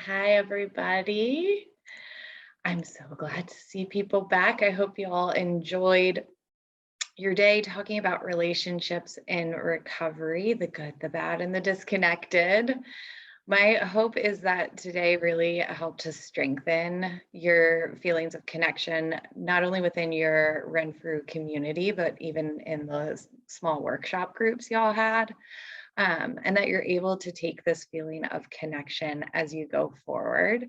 Hi, everybody. I'm so glad to see people back. I hope you all enjoyed your day talking about relationships in recovery, the good, the bad, and the disconnected. My hope is that today really helped to strengthen your feelings of connection, not only within your Renfrew community, but even in the small workshop groups y'all had. And that you're able to take this feeling of connection as you go forward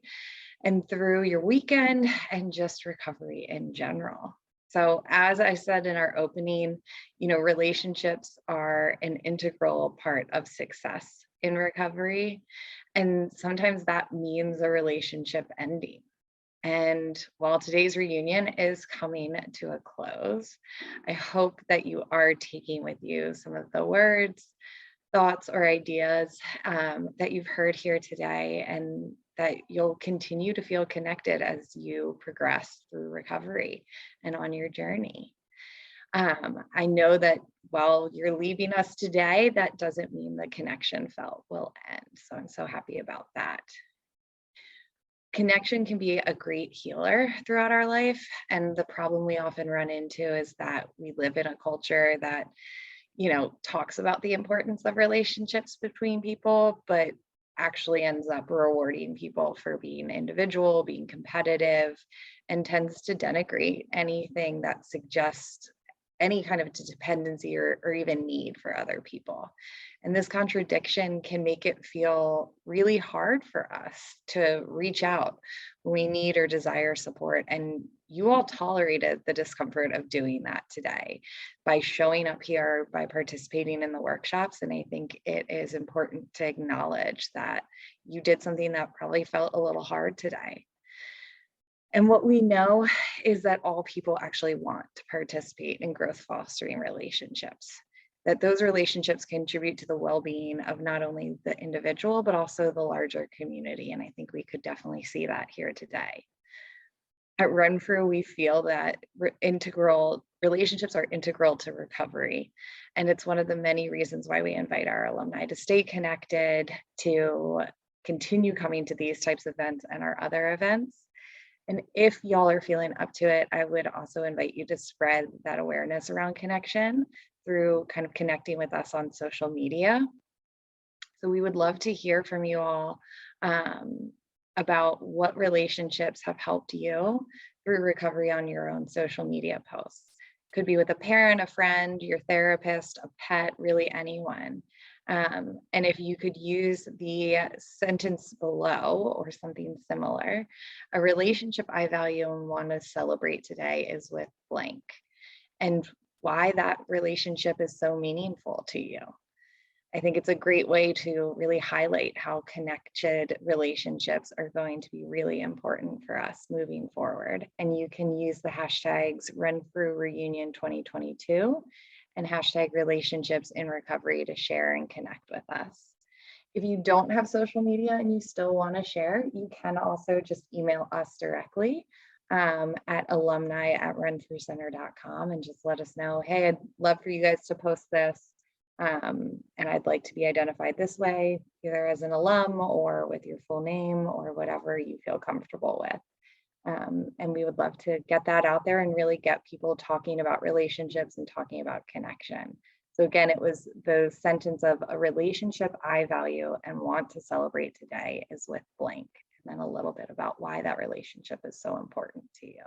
and through your weekend and just recovery in general. So, as I said in our opening, relationships are an integral part of success in recovery. And sometimes that means a relationship ending. And while today's reunion is coming to a close, I hope that you are taking with you some of the words, thoughts, or ideas that you've heard here today, and that you'll continue to feel connected as you progress through recovery and on your journey. I know that while you're leaving us today, that doesn't mean the connection felt will end. So I'm so happy about that. Connection can be a great healer throughout our life. And the problem we often run into is that we live in a culture that talks about the importance of relationships between people, but actually ends up rewarding people for being individual, being competitive, and tends to denigrate anything that suggests any kind of dependency or even need for other people. And this contradiction can make it feel really hard for us to reach out when we need or desire support. And you all tolerated the discomfort of doing that today by showing up here, by participating in the workshops. And I think it is important to acknowledge that you did something that probably felt a little hard today. And what we know is that all people actually want to participate in growth fostering relationships, that those relationships contribute to the well-being of not only the individual, but also the larger community. And I think we could definitely see that here today. At Renfrew, we feel that integral relationships are integral to recovery. And it's one of the many reasons why we invite our alumni to stay connected, to continue coming to these types of events and our other events. And if y'all are feeling up to it, I would also invite you to spread that awareness around connection through kind of connecting with us on social media. So we would love to hear from you all about what relationships have helped you through recovery on your own social media posts. Could be with a parent, a friend, your therapist, a pet, really anyone. And if you could use the sentence below or something similar, a relationship I value and want to celebrate today is with blank, and why that relationship is so meaningful to you. I think it's a great way to really highlight how connected relationships are going to be really important for us moving forward. And you can use the hashtags Renfrew Reunion 2022 and hashtag relationships in recovery to share and connect with us. If you don't have social media and you still want to share, you can also just email us directly at alumni@renfrewcenter.com and just let us know, hey, I'd love for you guys to post this. And I'd like to be identified this way, either as an alum or with your full name or whatever you feel comfortable with. And we would love to get that out there and really get people talking about relationships and talking about connection. So again, it was the sentence of a relationship I value and want to celebrate today is with blank, and then a little bit about why that relationship is so important to you.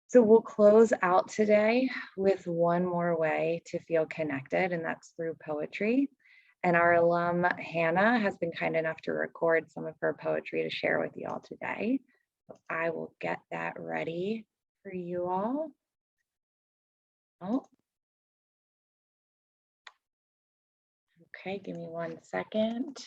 So we'll close out today with one more way to feel connected, and that's through poetry. And our alum, Hannah, has been kind enough to record some of her poetry to share with you all today. So I will get that ready for you all. Oh. Okay, give me 1 second.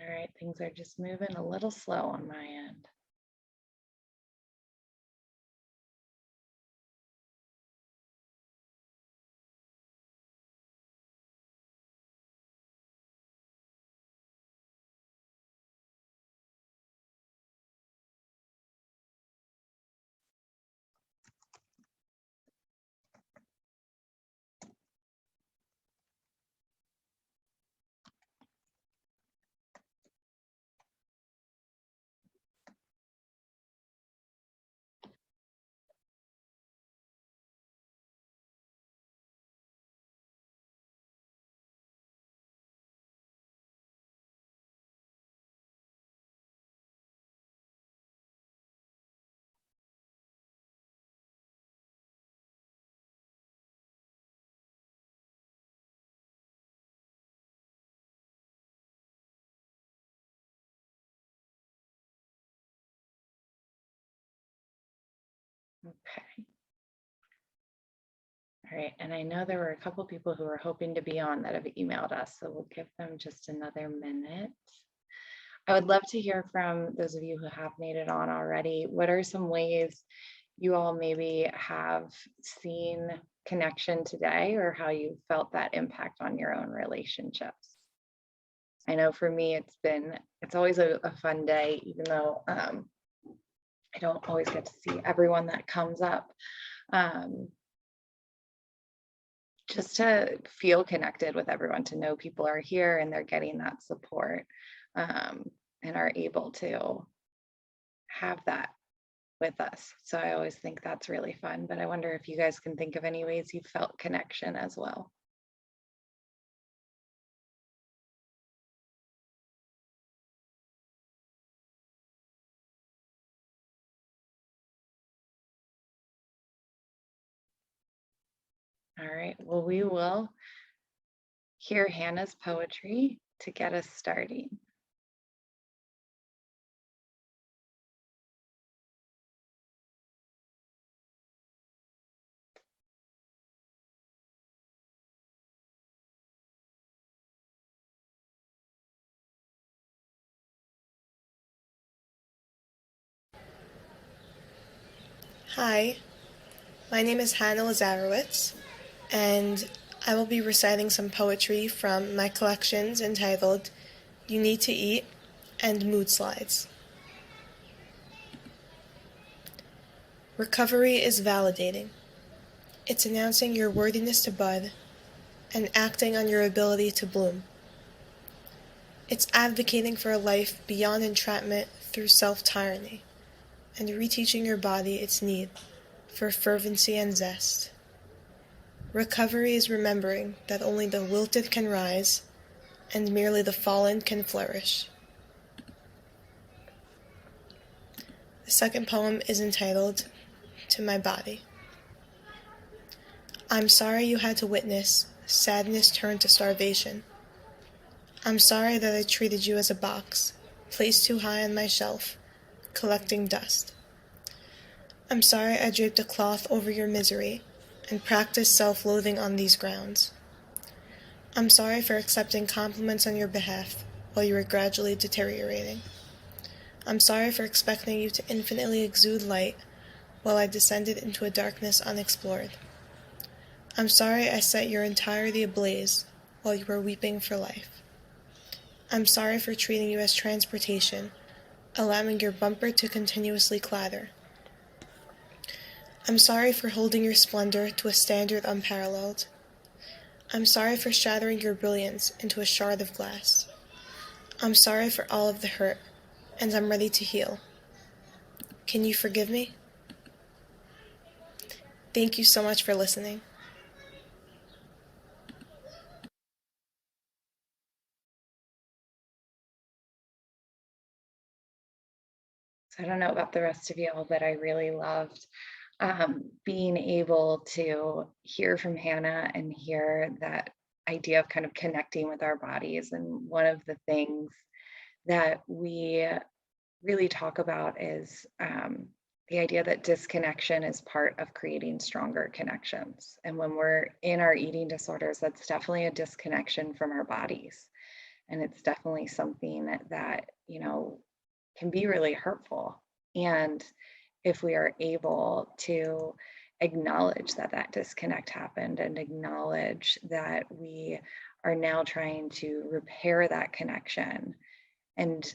All right, things are just moving a little slow on my end. Okay. All right, and I know there were a couple people who were hoping to be on that have emailed us, so we'll give them just another minute. I would love to hear from those of you who have made it on already. What are some ways you all maybe have seen connection today, or how you felt that impact on your own relationships? I know for me, it's always a fun day, even though I don't always get to see everyone that comes up. Um, just to feel connected with everyone, to know people are here and they're getting that support, um, and are able to have that with us. So I always think that's really fun, but I wonder if you guys can think of any ways you felt connection as well. All right, well, we will hear Hannah's poetry to get us starting. Hi, my name is Hannah Lazarowitz, and I will be reciting some poetry from my collections entitled You Need to Eat and Mood Slides. Recovery is validating. It's announcing your worthiness to bud and acting on your ability to bloom. It's advocating for a life beyond entrapment through self-tyranny and reteaching your body its need for fervency and zest. Recovery is remembering that only the wilted can rise and merely the fallen can flourish. The second poem is entitled To My Body. I'm sorry you had to witness sadness turn to starvation. I'm sorry that I treated you as a box, placed too high on my shelf, collecting dust. I'm sorry I draped a cloth over your misery and practiced self-loathing on these grounds. I'm sorry for accepting compliments on your behalf while you were gradually deteriorating. I'm sorry for expecting you to infinitely exude light while I descended into a darkness unexplored. I'm sorry I set your entirety ablaze while you were weeping for life. I'm sorry for treating you as transportation, allowing your bumper to continuously clatter. I'm sorry for holding your splendor to a standard unparalleled. I'm sorry for shattering your brilliance into a shard of glass. I'm sorry for all of the hurt, and I'm ready to heal. Can you forgive me? Thank you so much for listening. So I don't know about the rest of y'all, but I really loved being able to hear from Hannah and hear that idea of kind of connecting with our bodies. And one of the things that we really talk about is the idea that disconnection is part of creating stronger connections. And when we're in our eating disorders, that's definitely a disconnection from our bodies. And it's definitely something that, can be really hurtful. And if we are able to acknowledge that that disconnect happened and acknowledge that we are now trying to repair that connection and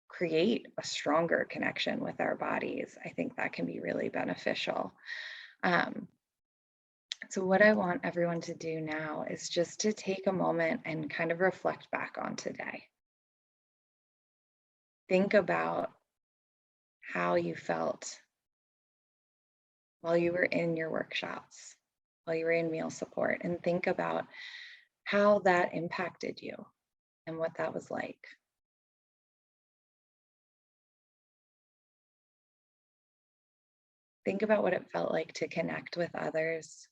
create a stronger connection with our bodies, I think that can be really beneficial. Um, so, what I want everyone to do now is just to take a moment and kind of reflect back on today. Think about how you felt while you were in your workshops, while you were in meal support, and think about how that impacted you and what that was like. Think about what it felt like to connect with others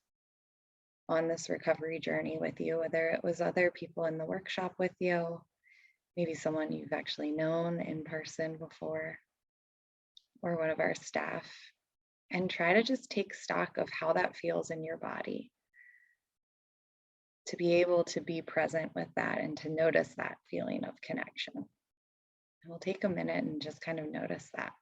on this recovery journey with you, whether it was other people in the workshop with you, maybe someone you've actually known in person before, or one of our staff. and try to just take stock of how that feels in your body, to be able to be present with that and to notice that feeling of connection. And we'll take a minute and just kind of notice that.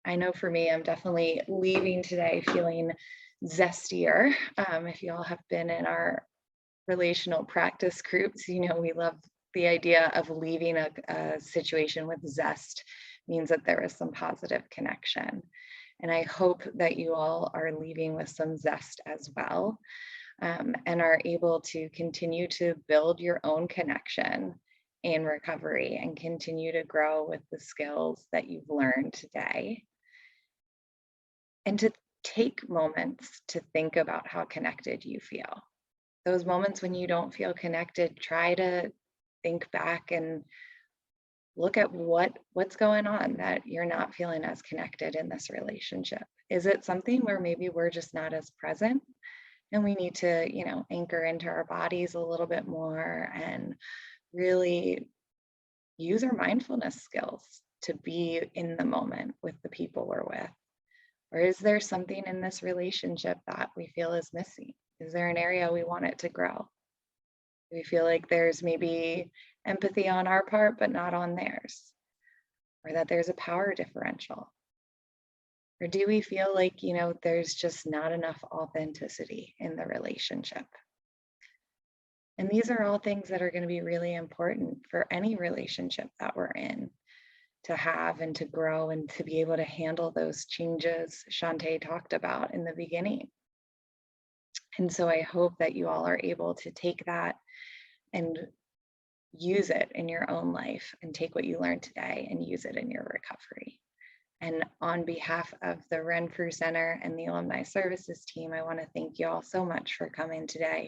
I know for me, I'm definitely leaving today feeling zestier. If you all have been in our relational practice groups, we love the idea of leaving a situation with zest means that there is some positive connection. And I hope that you all are leaving with some zest as well, and are able to continue to build your own connection in recovery and continue to grow with the skills that you've learned today. And to take moments to think about how connected you feel. Those moments when you don't feel connected, try to think back and look at what's going on that you're not feeling as connected in this relationship. Is it something where maybe we're just not as present and we need to, anchor into our bodies a little bit more and really use our mindfulness skills to be in the moment with the people we're with? Or is there something in this relationship that we feel is missing? Is there an area we want it to grow? Do we feel like there's maybe empathy on our part, but not on theirs? Or that there's a power differential? Or do we feel like, there's just not enough authenticity in the relationship? And these are all things that are going to be really important for any relationship that we're in to have and to grow and to be able to handle those changes Shantae talked about in the beginning. And so I hope that you all are able to take that and use it in your own life and take what you learned today and use it in your recovery. And on behalf of the Renfrew Center and the Alumni Services team, I want to thank you all so much for coming today